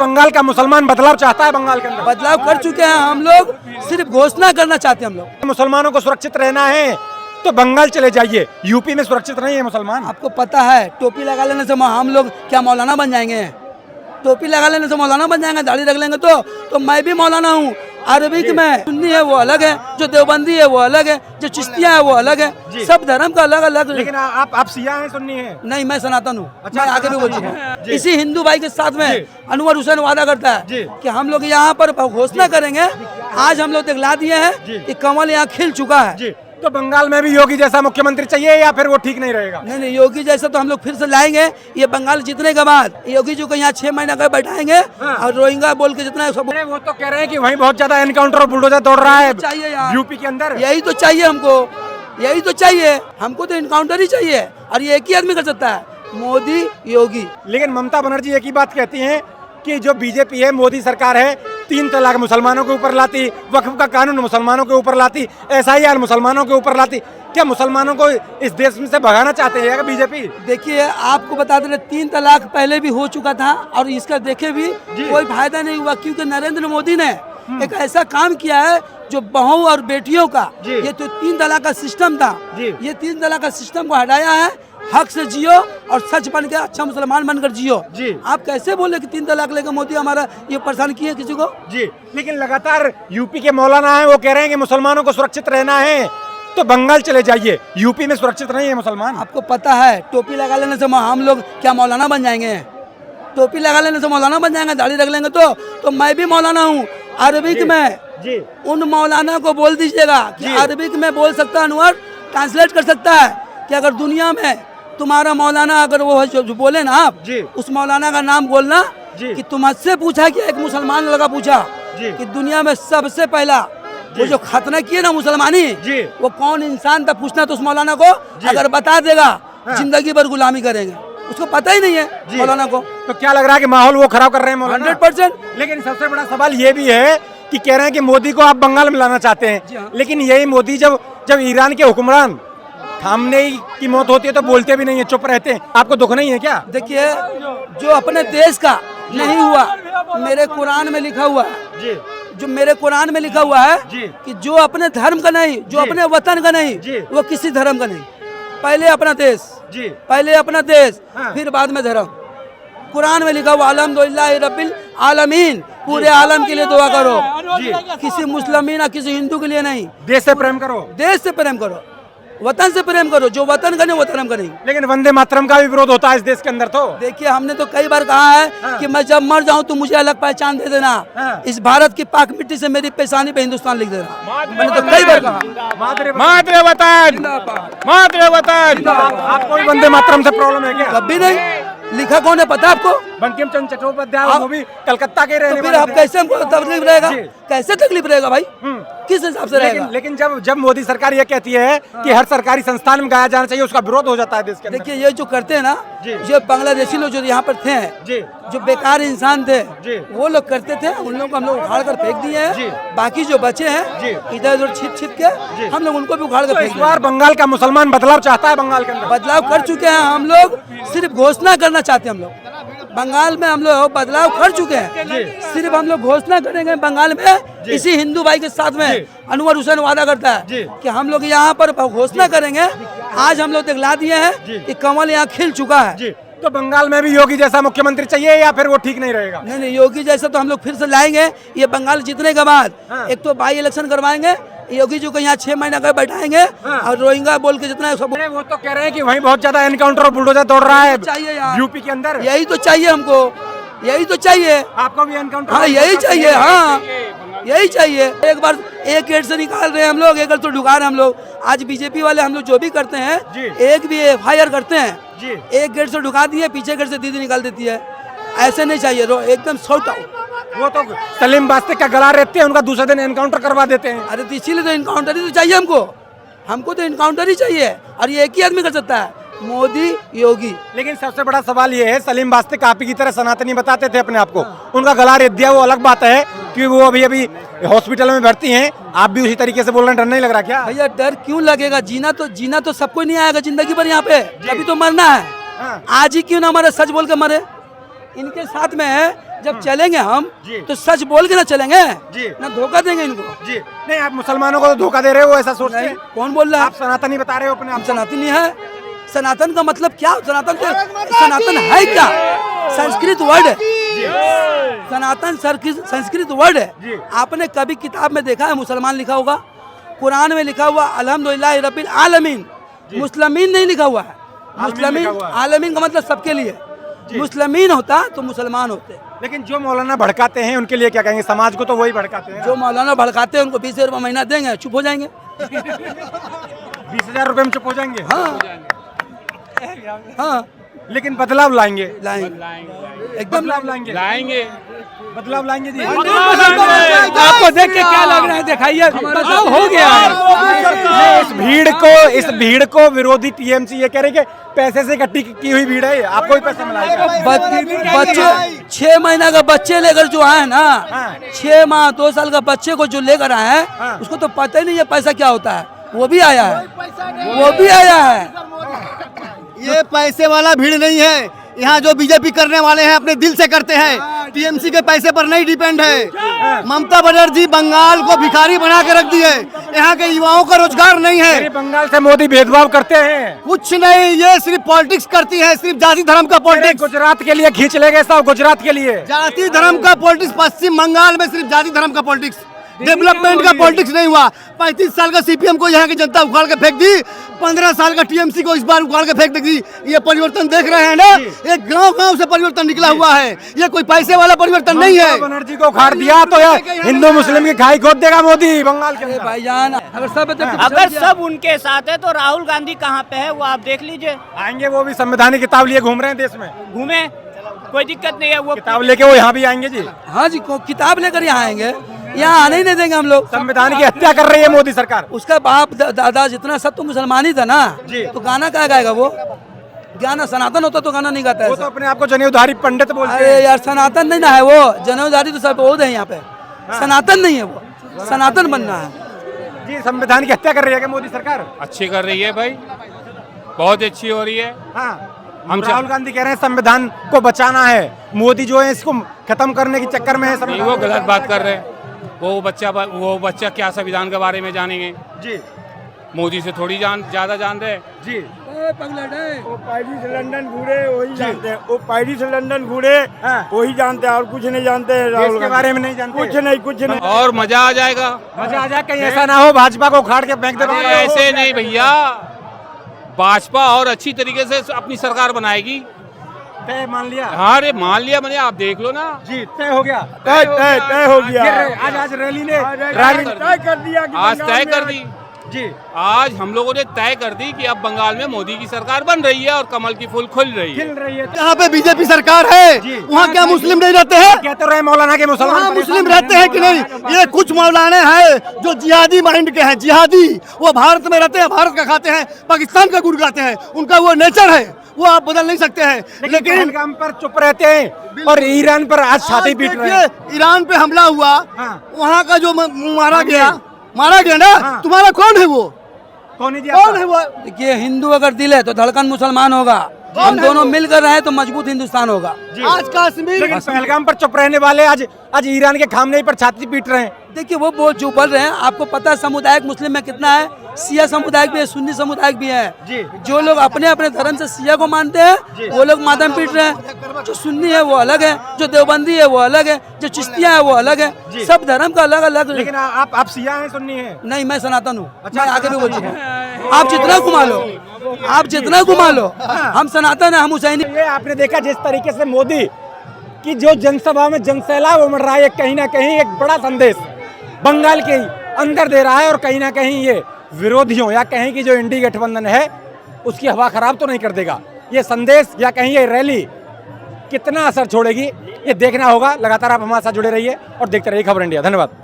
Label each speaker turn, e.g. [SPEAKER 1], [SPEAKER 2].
[SPEAKER 1] बंगाल का मुसलमान बदलाव चाहता है। बंगाल के अंदर
[SPEAKER 2] बदलाव कर चुके हैं हम लोग, सिर्फ घोषणा करना चाहते हैं हम लोग।
[SPEAKER 1] मुसलमानों को सुरक्षित रहना है तो बंगाल चले जाइए, यूपी में सुरक्षित नहीं है मुसलमान।
[SPEAKER 2] आपको पता है टोपी लगा लेने से हम लोग क्या मौलाना बन जाएंगे? टोपी लगा लेने से मौलाना बन जाएंगे? दाढ़ी रख लेंगे तो मैं भी मौलाना हूँ। अरबिक में सुन्नी है वो अलग है, जो देवबंदी है वो अलग है, जो चिश्तिया है वो अलग है, सब धर्म का अलग अलग।
[SPEAKER 1] लेकिन आप सिया हैं, सुन्नी है?
[SPEAKER 2] नहीं, मैं सनातन हूँ।
[SPEAKER 1] अच्छा,
[SPEAKER 2] मैं आगे भी बोल चुका हूँ। इसी हिंदू भाई के साथ में अनवर हुसैन वादा करता है कि हम लोग यहाँ पर घोषणा करेंगे। आज हम लोग दिखला दिए हैं कि कमल यहाँ खिल चुका है।
[SPEAKER 1] तो बंगाल में भी योगी जैसा मुख्यमंत्री चाहिए या फिर वो ठीक नहीं रहेगा?
[SPEAKER 2] नहीं, योगी जैसा तो हम लोग फिर से लाएंगे। ये बंगाल जीतने के बाद योगी जी को यहाँ 6 महीना का बैठाएंगे और रोहिंग्या बोल के जितना सब।
[SPEAKER 1] वो तो कह रहे हैं कि वहीं बहुत ज्यादा एनकाउंटर और बुलडोजर दौड़ रहा है
[SPEAKER 2] चाहिए यार
[SPEAKER 1] यूपी के अंदर।
[SPEAKER 2] यही तो चाहिए हमको, यही तो चाहिए हमको। तो इनकाउंटर ही चाहिए और ये एक ही आदमी कर सकता है, मोदी योगी।
[SPEAKER 1] लेकिन ममता बनर्जी एक ही बात कहती हैं कि जो बीजेपी है, मोदी सरकार है, 3 तलाक मुसलमानों के ऊपर लाती, वक्फ का कानून मुसलमानों के ऊपर लाती, SIR मुसलमानों के ऊपर लाती। क्या मुसलमानों को इस देश में से भगाना चाहते हैं बीजेपी?
[SPEAKER 2] देखिए, आपको बता दे 3 तलाक पहले भी हो चुका था और इसका देखे भी कोई फायदा नहीं हुआ, क्योंकि नरेंद्र मोदी ने एक ऐसा काम किया है जो बहू और बेटियों का ये तो 3 तलाक का सिस्टम था, ये 3 तलाक का सिस्टम को हटाया है। हक से जियो और सच बन के अच्छा मुसलमान बनकर जियो। आप कैसे बोले कि 3 तलाक लेकर मोदी हमारा ये परेशान किए किसी को?
[SPEAKER 1] लेकिन लगातार यूपी के मौलाना है, वो कह रहे हैं कि मुसलमानों को सुरक्षित रहना है तो बंगाल चले जाइए, यूपी में सुरक्षित नहीं है मुसलमान।
[SPEAKER 2] आपको पता है टोपी लगा लेने से हम लोग क्या मौलाना बन जाएंगे? टोपी लगा लेने से मौलाना बन जाएंगे? दाढ़ी रख लेंगे तो मैं भी मौलाना हूँ। अरबिक में उन मौलाना को बोल दीजिएगा कि अरबिक में बोल सकता है, अनवर ट्रांसलेट कर सकता है कि अगर दुनिया में तुम्हारा मौलाना अगर वो जो बोले ना, आप उस मौलाना का नाम बोलना कि तुमसे पूछा कि एक मुसलमान लड़का पूछा कि दुनिया में सबसे पहला वो जो खतना किए ना मुसलमानी, वो कौन इंसान था, पूछना तो उस मौलाना को। अगर बता देगा जिंदगी भर गुलामी करेंगे। उसको पता ही नहीं है मौलाना को।
[SPEAKER 1] तो क्या लग रहा है कि माहौल वो खराब कर रहे हैं मौलाना?
[SPEAKER 2] 100%।
[SPEAKER 1] लेकिन सबसे बड़ा सवाल ये भी है कि कह रहे हैं कि मोदी को आप बंगाल में लाना चाहते हैं, लेकिन यही मोदी जब ईरान के हुक्मरान खामनेई की मौत होती है तो बोलते भी नहीं है, चुप रहते हैं। आपको दुख नहीं है क्या?
[SPEAKER 2] देखिए, जो अपने देश का नहीं हुआ, मेरे कुरान में लिखा हुआ है, जो मेरे कुरान में लिखा हुआ है कि जो अपने धर्म का नहीं, जो अपने वतन का नहीं, वो किसी धर्म का नहीं। पहले अपना देश, पहले अपना देश, फिर बाद में धर्म। कुरान में लिखा हुआ अल्हम्दुलिल्लाह रब्बिल आलमीन, पूरे आलम के लिए दुआ करो, किसी मुस्लिम या किसी हिंदू के लिए नहीं।
[SPEAKER 1] देश से प्रेम करो,
[SPEAKER 2] देश से प्रेम करो, वतन से प्रेम करो, जो वतन का नहीं वो धर्म का नहीं।
[SPEAKER 1] लेकिन वंदे मातरम का भी विरोध होता है इस देश के अंदर। तो
[SPEAKER 2] देखिए, हमने तो कई बार कहा है कि मैं जब मर जाऊं तो मुझे अलग पहचान दे देना, इस भारत की पाक मिट्टी से मेरी पेशानी पे हिंदुस्तान लिख देना। मैंने तो कई बार कहा
[SPEAKER 1] मातृ वतन, मातृ वतन। आपको भी वंदे मातरम से प्रॉब्लम है क्या?
[SPEAKER 2] कभी नहीं। लिखा कौन है पता आपको?
[SPEAKER 1] बंकिम चंद्र चट्टोपाध्याय, वो भी कलकत्ता के रहने
[SPEAKER 2] वाले। फिर आप कैसे हमको तकलीफ रहेगा? कैसे तकलीफ रहेगा भाई? किस हिसाब से रहेगा?
[SPEAKER 1] लेकिन जब मोदी सरकार ये कहती है कि हर सरकारी संस्थान में गाया जाना चाहिए, उसका विरोध हो जाता है देश के अंदर।
[SPEAKER 2] देखिए, ये जो करते हैं ना, जो बांग्लादेशी लोग जो यहाँ पर थे, जो बेकार इंसान थे, वो लोग करते थे, उन लोगों को हम लोग उखाड़ कर फेंक दिए हैं। बाकी जो बचे हैं इधर उधर छिप छिप के, हम लोग उनको भी उखाड़ कर फेंक दिए।
[SPEAKER 1] इस बार बंगाल का मुसलमान बदलाव चाहता है। बंगाल के अंदर
[SPEAKER 2] बदलाव कर चुके हैं हम लोग, सिर्फ घोषणा करना चाहते हैं हम लोग। बंगाल में हम लोग बदलाव कर चुके हैं, सिर्फ हम लोग घोषणा करेंगे बंगाल में। इसी हिंदू भाई के साथ में अनवर हुसैन वादा करता है कि हम लोग यहाँ पर घोषणा करेंगे। आज हम लोग दिखला दिए हैं कि कमल यहाँ खिल चुका है।
[SPEAKER 1] तो बंगाल में भी योगी जैसा मुख्यमंत्री चाहिए या फिर वो ठीक नहीं रहेगा?
[SPEAKER 2] नहीं, योगी जैसा तो हम लोग फिर से लाएंगे। ये बंगाल जीतने के बाद एक तो बाई इलेक्शन करवाएंगे, योगी जी को यहाँ 6 महीना का बैठाएंगे और रोहिंग्या बोल के जितना सब।
[SPEAKER 1] वो तो कह रहे हैं कि वहीं बहुत ज्यादा एनकाउंटर और बुलडोजर दौड़ रहा है
[SPEAKER 2] चाहिए यार
[SPEAKER 1] यूपी के अंदर।
[SPEAKER 2] यही तो चाहिए हमको, यही तो चाहिए।
[SPEAKER 1] आपको भी एनकाउंटर?
[SPEAKER 2] हाँ, यही चाहिए। हाँ, यही चाहिए। एक बार एक गेट से निकाल रहे हैं हम लोग, एक तो ढुका रहे हैं हम लोग। आज बीजेपी वाले हम लोग जो भी करते हैं, एक भी FIR करते हैं, एक गेट से ढुका दिए, पीछे गेट से दीदी निकाल देती है। ऐसे नहीं चाहिए, एकदम शॉर्ट आउट।
[SPEAKER 1] वो तो सलीम बास्तिक का गला रेतते हैं, उनका दूसरे दिन एनकाउंटर करवा देते हैं।
[SPEAKER 2] अरे तो इसीलिए तो इनकाउंटर ही तो चाहिए हमको तो इनकाउंटर ही चाहिए और ये एक ही आदमी कर सकता है, मोदी योगी।
[SPEAKER 1] लेकिन सबसे बड़ा सवाल ये है, सलीम बास्तिक आप ही की तरह सनातनी बताते थे अपने आप को, उनका गला रेत दिया, वो अलग बात है कि वो अभी हॉस्पिटल में भर्ती हैं। आप भी उसी तरीके से बोल रहे हैं, डर नहीं लग रहा क्या?
[SPEAKER 2] भैया, डर क्यों लगेगा? जीना तो सबको नहीं आएगा जिंदगी भर यहाँ पे, अभी तो मरना है। आज ही क्यों ना मरे, सच बोल के मरे। इनके साथ में जब चलेंगे हम
[SPEAKER 1] जी।
[SPEAKER 2] तो सच बोल के ना चलेंगे,
[SPEAKER 1] जी।
[SPEAKER 2] ना धोखा देंगे इनको।
[SPEAKER 1] जी नहीं, आप मुसलमानों को तो धोखा दे रहे हो, ऐसा सोचते
[SPEAKER 2] नहीं,
[SPEAKER 1] हैं?
[SPEAKER 2] कौन बोल रहा है?
[SPEAKER 1] आप सनातनी बता रहे हो अपने आप
[SPEAKER 2] हम
[SPEAKER 1] को।
[SPEAKER 2] सनातनी है। सनातन का मतलब क्या? सनातन है क्या? संस्कृत वर्ड है। सनातन संस्कृत वर्ड
[SPEAKER 1] जी।
[SPEAKER 2] है। आपने कभी किताब में देखा है मुसलमान लिखा होगा? कुरान में लिखा हुआ अल्हम्दुलिल्लाह रब्बिल आलमीन, मुस्लिमीन नहीं लिखा हुआ है। मुस्लिमीन,
[SPEAKER 1] लिखा हुआ है।
[SPEAKER 2] आलमीन का मतलब सबके लिए। मुस्लिमीन होता तो मुसलमान होते।
[SPEAKER 1] लेकिन जो मौलाना भड़काते हैं उनके लिए क्या कहेंगे? समाज को तो वही भड़काते हैं।
[SPEAKER 2] जो मौलाना भड़काते हैं उनको 20,000 रुपये महीना देंगे, चुप हो जाएंगे।
[SPEAKER 1] 20,000 रुपए में चुप हो जाएंगे?
[SPEAKER 2] हाँ हाँ,
[SPEAKER 1] लेकिन बदलाव लाएंगे,
[SPEAKER 2] लाएंगे एकदम
[SPEAKER 1] बदलाव लाएंगे, बदलाव लाएंगे जी।
[SPEAKER 2] आपको देख के क्या लग रहा है? दिखाइए, बदलाव हो गया है।
[SPEAKER 1] इस भीड़ को विरोधी टीएमसी ये कह रहे कि पैसे से इकट्ठी की हुई भीड़ है, आपको ही पैसा मिलाएगा।
[SPEAKER 2] बच्चे 6 महीना का बच्चे लेकर जो आए ना, 6 माह 2 साल का बच्चे को जो लेकर आए हैं, उसको तो पता ही नहीं है पैसा क्या होता है। वो भी आया है, वो भी आया है।
[SPEAKER 3] ये पैसे वाला भीड़ नहीं है। यहाँ जो बीजेपी करने वाले हैं अपने दिल से करते हैं, टीएमसी के पैसे पर नहीं डिपेंड है। ममता बनर्जी बंगाल को भिखारी बना के रख दिए। यहाँ के युवाओं का रोजगार नहीं है।
[SPEAKER 1] बंगाल से मोदी भेदभाव करते हैं?
[SPEAKER 3] कुछ नहीं, ये सिर्फ पॉलिटिक्स करती है, सिर्फ जाति धर्म का पॉलिटिक्स।
[SPEAKER 1] गुजरात के लिए खींच लेंगे सब, गुजरात के लिए
[SPEAKER 3] जाति धर्म का पॉलिटिक्स। पश्चिम बंगाल में सिर्फ जाति धर्म का पॉलिटिक्स, डेवलपमेंट का पॉलिटिक्स नहीं हुआ। 35 साल का सीपीएम को यहाँ की जनता उखाड़ के फेंक दी, 15 साल का टीएमसी को इस बार उखाड़ के फेंक दी। ये परिवर्तन देख रहे हैं ना, एक गांव-गांव से परिवर्तन निकला हुआ है। ये कोई पैसे वाला परिवर्तन नहीं है।
[SPEAKER 1] बनर्जी को उखाड़ दिया तो हिंदू मुस्लिम की खाई खोद देगा मोदी बंगाल के अंदर।
[SPEAKER 2] भाईजान
[SPEAKER 4] अगर सब उनके साथ है तो राहुल गांधी कहाँ पे है वो आप देख लीजिए।
[SPEAKER 1] आएंगे, वो भी संवैधानिक किताब लिए घूम रहे हैं देश में।
[SPEAKER 4] घूमे, कोई दिक्कत नहीं है। वो
[SPEAKER 1] किताब लेके वो यहाँ भी आएंगे जी।
[SPEAKER 2] हाँ जी, किताब लेकर यहाँ आएंगे, यहाँ आने ही नहीं देंगे हम लोग।
[SPEAKER 1] संविधान की हत्या कर रही है मोदी सरकार।
[SPEAKER 2] उसका बाप दादा जितना सब तो मुसलमान ही था ना,
[SPEAKER 1] जी।
[SPEAKER 2] तो गाना क्या गाएगा वो? गाना सनातन होता तो गाना नहीं गाता है।
[SPEAKER 1] वो तो अपने आप को जनेऊधारी पंडित बोलते
[SPEAKER 2] अरे
[SPEAKER 1] हैं।
[SPEAKER 2] यार, सनातन नहीं ना है वो, जनेऊधारी तो सब बहुत है यहाँ पे। सनातन नहीं है वो, सनातन बनना है
[SPEAKER 1] जी। संविधान की हत्या कर रही है क्या मोदी सरकार?
[SPEAKER 5] अच्छी कर रही है भाई, बहुत अच्छी हो रही है।
[SPEAKER 1] हाँ, हम राहुल गांधी कह रहे हैं संविधान को बचाना है, मोदी जो है इसको खत्म करने के चक्कर में है।
[SPEAKER 5] नहीं, वो गलत बात कर रहे हैं। वो बच्चा क्या संविधान के बारे में जानेंगे
[SPEAKER 1] जी।
[SPEAKER 5] मोदी से थोड़ी ज्यादा जानते हैं
[SPEAKER 1] जी।
[SPEAKER 6] वो पैरी से लंदन घूरे वही जानते हैं, वो पैरी से लंदन घूरे वही जानते हैं, और कुछ नहीं जानते हैं।
[SPEAKER 1] देश के बारे में नहीं जानते,
[SPEAKER 6] कुछ नहीं।
[SPEAKER 5] और मजा आ जाएगा।
[SPEAKER 1] मजा आ जाए, कहीं ऐसा ना हो भाजपा को उखाड़ के फेंक दे।
[SPEAKER 5] अरे ऐसे नहीं भैया, भाजपा और अच्छी तरीके से अपनी सरकार बनाएगी।
[SPEAKER 1] तय मान लिया?
[SPEAKER 5] हाँ, अरे मान लिया मैंने, आप देख लो ना
[SPEAKER 1] जी। तय हो गया,
[SPEAKER 6] तय हो गया।
[SPEAKER 1] आज रैली ने
[SPEAKER 6] तय कर दिया कि
[SPEAKER 5] आज
[SPEAKER 6] बंगाल
[SPEAKER 5] तय
[SPEAKER 6] में
[SPEAKER 5] कर दी
[SPEAKER 1] जी।
[SPEAKER 5] आज हम लोगों ने तय कर दी कि अब बंगाल में मोदी की सरकार बन रही है और कमल की फूल खुल रही
[SPEAKER 1] खिल
[SPEAKER 5] है।
[SPEAKER 1] रही है।
[SPEAKER 3] जहाँ पे बीजेपी सरकार है वहाँ क्या मुस्लिम नहीं रहते हैं?
[SPEAKER 1] कहते रहे मौलाना के मुसलमान
[SPEAKER 3] वहाँ मुस्लिम रहते हैं कि नहीं? ये कुछ मौलाने हैं जो जिहादी माइंड के हैं, जिहादी। वो भारत में रहते हैं, भारत का खाते हैं, पाकिस्तान का गुड़ गाते हैं। उनका वो नेचर है, वो आप बदल नहीं सकते हैं।
[SPEAKER 1] लेकिन पहलगाम पर चुप रहते हैं और ईरान पर आज छाती पीट रहे हैं।
[SPEAKER 3] ईरान पे हमला हुआ, वहाँ का जो मारा गया ना, तुम्हारा कौन है वो? कौन है वो?
[SPEAKER 2] देखिए, हिंदू अगर दिल है तो धड़कन मुसलमान होगा। हम दोनों मिलकर रहे तो मजबूत हिंदुस्तान होगा।
[SPEAKER 3] आज कश्मीर,
[SPEAKER 1] लेकिन पहलगाम पर चुप रहने वाले आज ईरान के खामने पर छाती पीट रहे हैं।
[SPEAKER 2] देखिए, वो जो बोल रहे हैं, आपको पता है समुदाय मुस्लिम में कितना है? सिया समुदाय भी है, सुन्नी समुदाय भी है।
[SPEAKER 1] जी।
[SPEAKER 2] जो लोग अपने अपने धर्म से सिया को मानते हैं वो लोग मातम पीट रहे हैं। जो सुन्नी है वो अलग है, जो देवबंदी है वो अलग है, जो चिश्तिया है वो अलग है। सब धर्म का अलग अलग।
[SPEAKER 1] लेकिन आप सिया हैं, सुन्नी हैं?
[SPEAKER 2] नहीं, मैं सनातन हूँ।
[SPEAKER 1] अच्छा,
[SPEAKER 2] मैं आगे भी बोल चुका हूँ। आप जितना घुमा लो, आप जितना घुमा लो, हम सनातन है, हम हुसैनी।
[SPEAKER 1] ये आपने देखा जिस तरीके से मोदी की जो जनसभा में जनसैलाब उमड़ रहा है, कहीं ना कहीं एक बड़ा संदेश बंगाल के अंदर दे रहा है। और कहीं ना कहीं ये विरोधियों या कहीं की जो इंडी गठबंधन है उसकी हवा खराब तो नहीं कर देगा ये संदेश, या कहीं ये रैली कितना असर छोड़ेगी ये देखना होगा। लगातार आप हमारे साथ जुड़े रहिए और देखते रहिए खबर इंडिया। धन्यवाद।